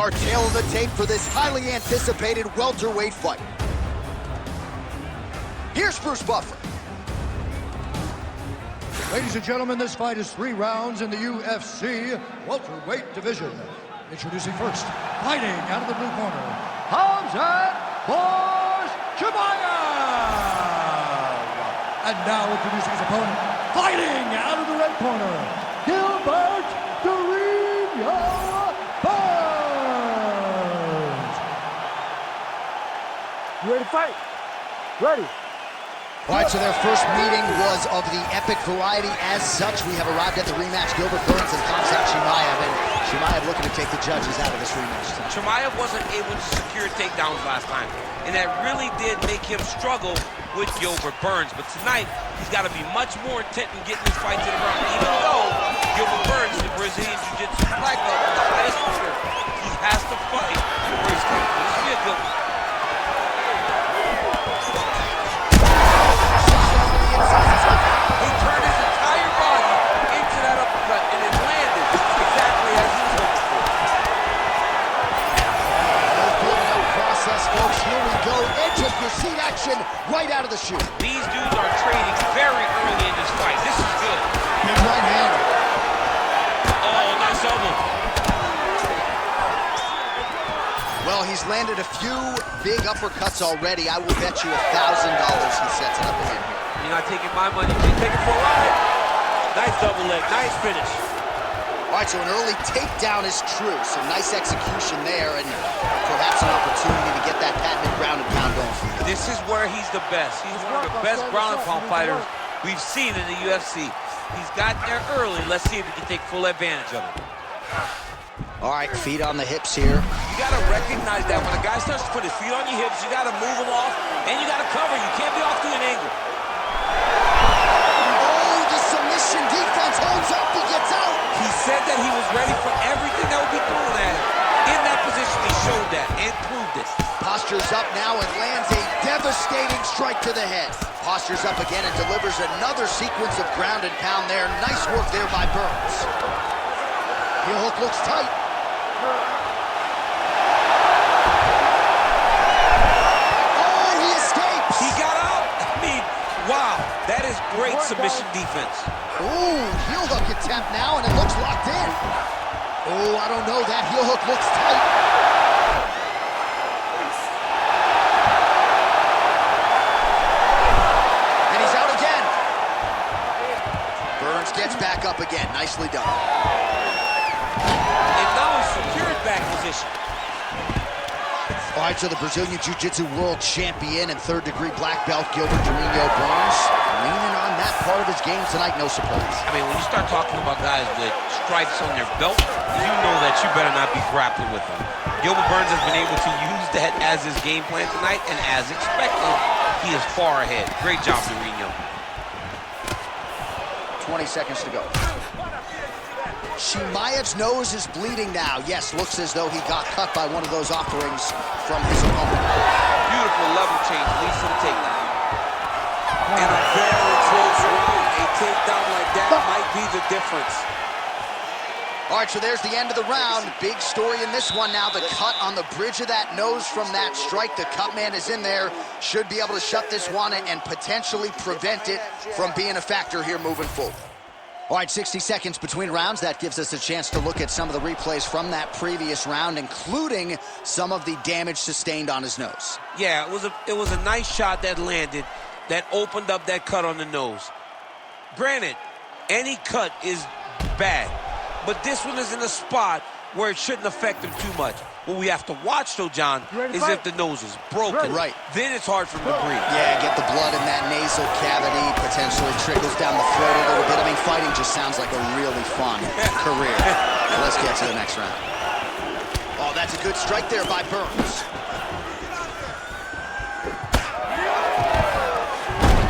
our tail of the tape for this highly anticipated welterweight fight. Here's Bruce Buffer. Ladies and gentlemen, this fight is 3 rounds in the UFC welterweight division. Introducing first, fighting out of the blue corner, KHAMZAT CHIMAEV. And now introducing his opponent, fighting out of the red corner, GILBERT Burns. You ready to fight? Ready. All right, so their first meeting was of the epic variety. As such, we have arrived at the rematch, Gilbert Burns and CHIMAEV, and CHIMAEV looking to take the judges out of this rematch. CHIMAEV wasn't able to secure takedowns last time, and that really did make him struggle with Gilbert Burns. But tonight, he's got to be much more intent in getting this fight to the ground, even though Gilbert Burns, the Brazilian Jiu-Jitsu black belt, is the highest order. He has to fight for his country. This will be a good one. He turned his entire body into that uppercut, and it landed exactly as he was looking for. Building up process, folks. Here we go. Edge of your seat action right out of the chute. These dudes are trading very early in this fight. This is good. Big right hand. Oh, nice elbow. Well, he's landed a few big uppercuts already. I will bet you $1,000 he sets it up again here. You're not taking my money, you're taking for a ride. Nice double leg, nice finish. All right, so an early takedown is true. Some nice execution there, and perhaps an opportunity to get that patented ground and pound going for him. This is where he's the best. He's one of the best ground and pound fighters we've seen in the UFC. He's gotten there early. Let's see if he can take full advantage of it. All right, feet on the hips here. You gotta recognize that when a guy starts to put his feet on your hips, you gotta move him off, and you gotta cover. You can't be off to an angle. Oh, the submission defense holds up, he gets out. He said that he was ready for everything that would be thrown at him. In that position, he showed that and proved it. Postures up now and lands a devastating strike to the head. Postures up again and delivers another sequence of ground and pound there. Nice work there by Burns. Heel hook looks tight. Oh, he escapes. He got out. I mean, wow, that is great submission defense. Ooh, heel hook attempt now, and it looks locked in. Oh, I don't know, that heel hook looks tight. And he's out again. Burns gets back up again, nicely done. And now he's secured back position. All right, so the Brazilian Jiu-Jitsu world champion and third-degree black belt, Gilbert Burns, leaning on that part of his game tonight, no surprise. I mean, when you start talking about guys with stripes on their belt, you know that you better not be grappling with them. Gilbert Burns has been able to use that as his game plan tonight, and as expected, he is far ahead. Great job, Mourinho. 20 seconds to go. CHIMAEV's nose is bleeding now. Yes, looks as though he got cut by one of those offerings from his opponent. Beautiful level change, leads to the takedown. And a very close round. A takedown like that might be the difference. All right, so there's the end of the round. Big story in this one now. The cut on the bridge of that nose from that strike. The cut man is in there. Should be able to shut this one and potentially prevent it from being a factor here moving forward. All right, 60 seconds between rounds. That gives us a chance to look at some of the replays from that previous round, including some of the damage sustained on his nose. Yeah, it was a nice shot that landed, that opened up that cut on the nose. Granted, any cut is bad, but this one is in a spot where it shouldn't affect him too much. What we have to watch, though, John, is if the nose is broken. Right. Then it's hard for him to breathe. Yeah, get the blood in that nasal cavity, potentially trickles down the throat a little bit. I mean, fighting just sounds like a really fun career. So let's get to the next round. Oh, that's a good strike there by Burns.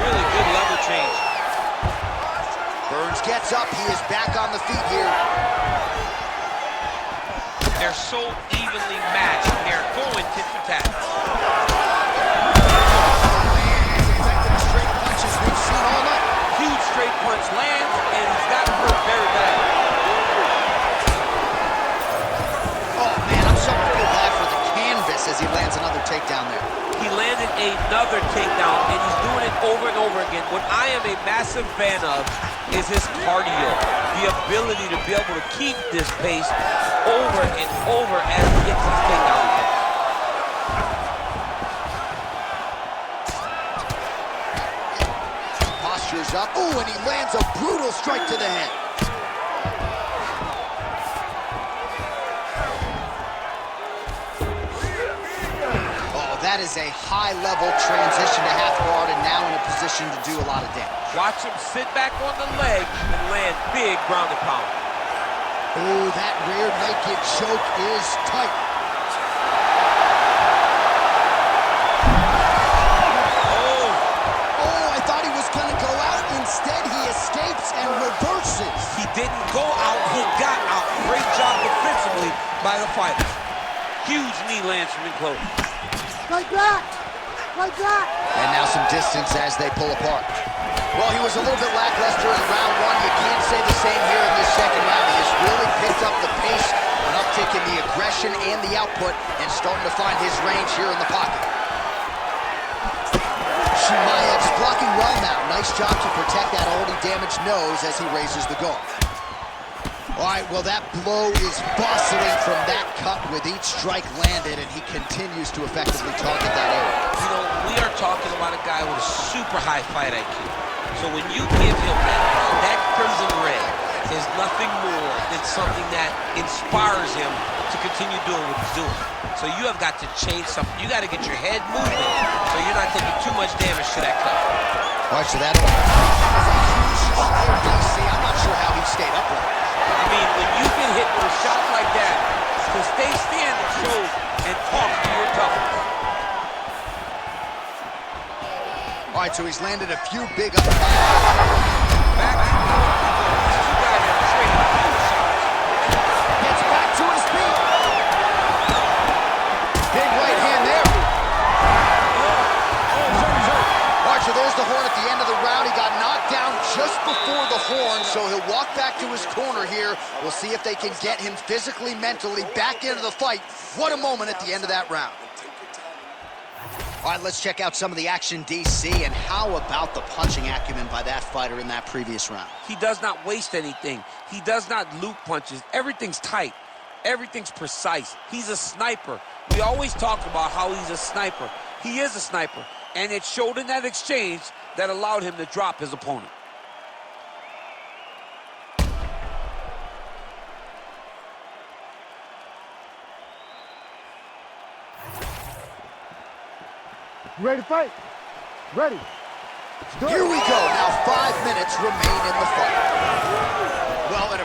Really good level change. Burns gets up. He is back on the feet here. They're so evenly matched. They're going tit for tat. Straight punches we've seen all night. Huge straight punch lands, and he's gotten hurt very bad. Oh, man, I'm sorry. takedown there. He landed another takedown, and he's doing it over and over again. What I am a massive fan of is his cardio, the ability to be able to keep this pace over and over as he gets his takedown. Posture's up. Ooh, and he lands a brutal strike to the head. That is a high-level transition to half guard and now in a position to do a lot of damage. Watch him sit back on the leg and land big ground and pound. Oh, that rear naked choke is tight. Oh, I thought he was going to go out. Instead, he escapes and reverses. He didn't go out, he got out. Great job defensively by the fighter. Huge knee lands from in close. Like that! Like that! And now some distance as they pull apart. Well, he was a little bit lackluster in round one. You can't say the same here in this second round. He has really picked up the pace, an uptick in the aggression and the output, and starting to find his range here in the pocket. CHIMAEV's blocking well now. Nice job to protect that already damaged nose as he raises the guard. All right, well, that blow is bustling from that cut with each strike landed, and he continues to effectively target that area. You know, we are talking about a guy with a super high fight IQ. So when you give him that crimson red is nothing more than something that inspires him to continue doing what he's doing. So you have got to change something. You got to get your head moving so you're not taking too much damage to that cut. All right, so that I'm not sure how he stayed upright. I mean, when you get hit with a shot like that, to stay standing shows and talk to your toughness. All right, so he's landed a few big uppercuts. Back and forth. These two guys are trading a few shots. Gets back to his feet. Big right hand there. All right, so there's the horn at the end of the round. He got knocked down just before the horn, so he'll walk back to his corner here. We'll see if they can get him physically, mentally back into the fight. What a moment at the end of that round. All right, let's check out some of the action, DC, and how about the punching acumen by that fighter in that previous round? He does not waste anything. He does not loop punches. Everything's tight. Everything's precise. He's a sniper. We always talk about how he's a sniper. He is a sniper, and it showed in that exchange that allowed him to drop his opponent. You ready to fight? Ready. Here we go. Now 5 minutes remain in the fight. Well, an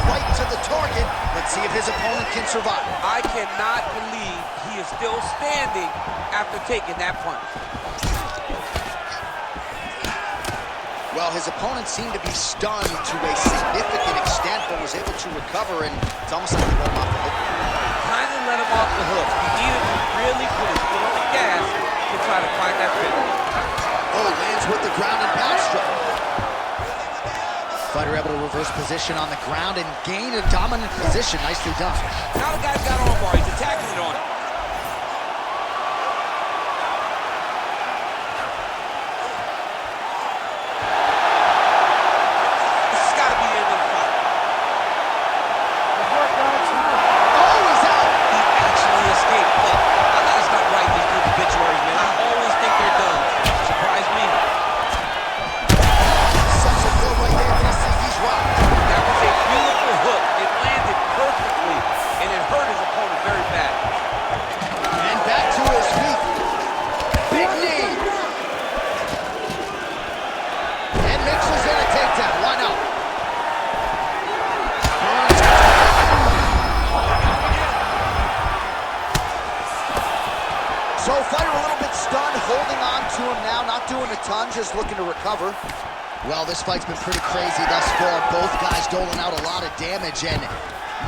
right to the target. Let's see if his opponent can survive. I cannot believe he is still standing after taking that punch. Well, his opponent seemed to be stunned to a significant extent, but was able to recover, and it's almost like he let him off the hook. Kind of let him off the hook. He needed to really put his foot on the gas to try to find that finish. Oh, lands with the ground and pound strike. Fighter able to reverse position on the ground and gain a dominant position. Nicely done. Now the guy's got arm bar. He's attacking it on him. This has got to be the end of the fight. Oh, he's out. He actually escaped. Look, I gotta stop writing these dudes' obituaries, man. I always think they're done. Surprise me. Such a blow right there. He's rocked. That was a beautiful hook. It landed perfectly, and it hurt his opponent very bad. And back to his feet. Big knee. And mixes in a takedown. Why not? So fighter a little bit stunned, holding on to him now, not doing a ton, just looking to recover. Well, this fight's been pretty crazy thus far. Both guys doling out a lot of damage, and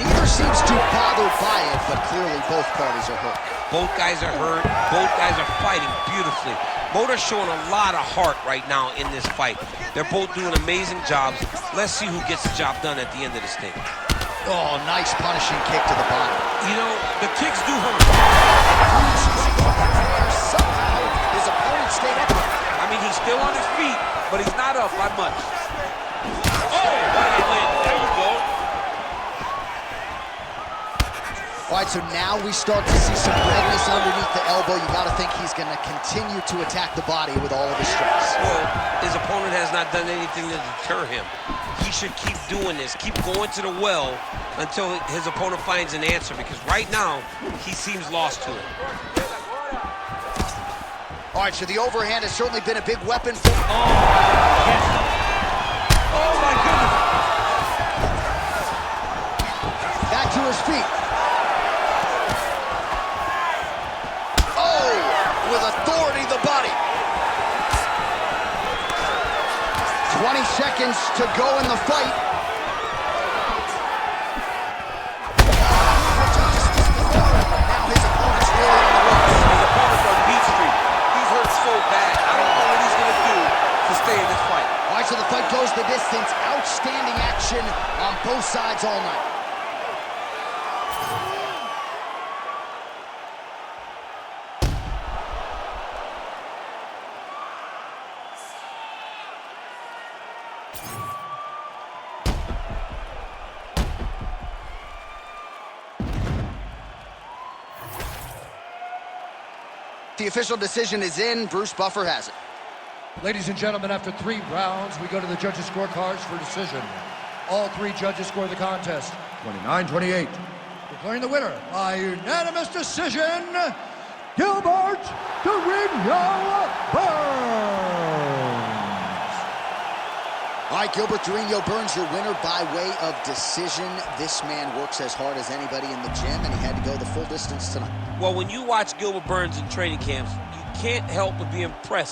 neither seems too bothered by it, but clearly both parties are hurt. Both guys are hurt. Both guys are fighting beautifully. Both are showing a lot of heart right now in this fight. They're both doing amazing jobs. Let's see who gets the job done at the end of this thing. Oh, nice punishing kick to the body. You know, the kicks do hurt. Somehow, his opponent stayed upright. I mean, he's still on his feet, but he's not up by much. Oh, right hand. There you go. All right, so now we start to see some redness underneath the elbow. You got to think he's going to continue to attack the body with all of his strikes. Well, his opponent has not done anything to deter him. He should keep doing this, keep going to the well until his opponent finds an answer, because right now, he seems lost to it. All right, so the overhand has certainly been a big weapon for... Yes. Oh, my goodness. Back to his feet. Oh, with authority, the body. 20 seconds to go in the fight. Now his opponent's really on the ropes. His opponent's on Beat Street. He's hurt so bad. I don't know what he's going to do to stay in this fight. All right, so the fight goes the distance. Outstanding action on both sides all night. The official decision is in. Bruce Buffer has it. Ladies and gentlemen, after 3 rounds, we go to the judges' scorecards for decision. All 3 judges score the contest 29-28. Declaring the winner by unanimous decision, Gilbert Burns. All right, Gilbert Burns, your winner by way of decision. This man works as hard as anybody in the gym, and he had to go the full distance tonight. Well, when you watch Gilbert Burns in training camps, you can't help but be impressed